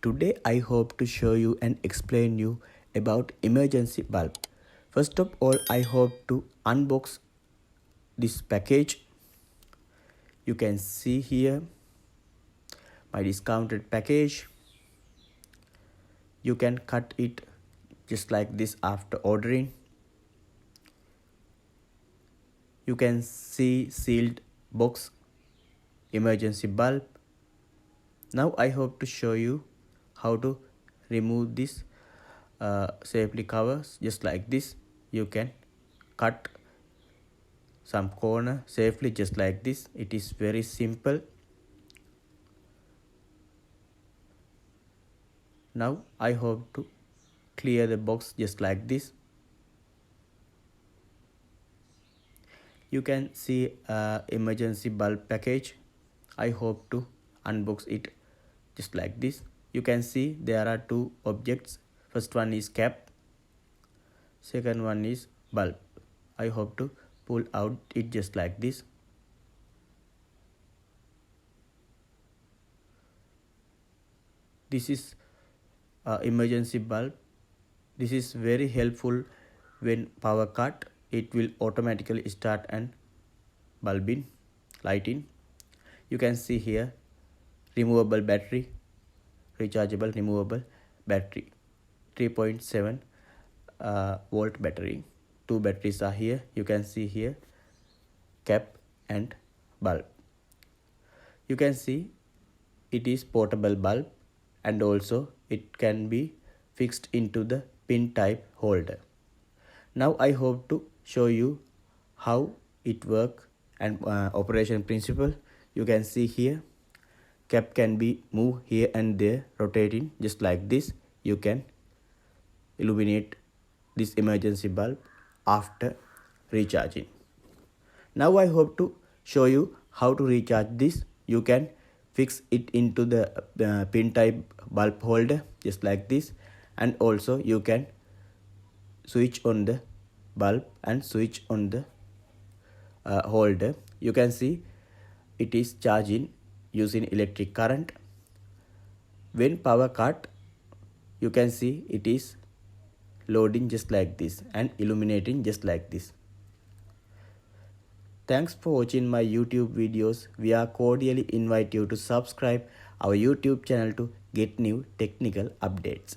Today I hope to show you and explain you about emergency bulb. First of all, I hope to unbox this package. You can see here my discounted package. You can cut it just like this after ordering. You can see sealed box emergency bulb. Now I hope to show you how to remove this safely covers just like this. You can cut some corner safely just like this. It is very simple. Now I hope to clear the box just like this. You can see emergency bulb package. I hope to unbox it just like this. You can see there are two objects. First one is cap. Second one is bulb. I hope to pull out it just like this. This is emergency bulb. This is very helpful when power cut. It will automatically start and bulbing, lighting. You can see here removable battery, rechargeable removable battery, 3.7 volt battery. Two batteries are here. You can see here cap and bulb. You can see it is portable bulb and also it can be fixed into the pin type holder. Now I hope to show you how it works and operation principle. You can see here cap can be moved here and there, rotating just like this. You can illuminate this emergency bulb after recharging. Now I hope to show you how to recharge this. You can fix it into the pin type bulb holder just like this, and also you can switch on the bulb and switch on the holder. You can see it is charging using electric current. When power cut, you can see it is loading just like this and illuminating just like this. Thanks for watching my YouTube videos. We are cordially invite you to subscribe our YouTube channel to get new technical updates.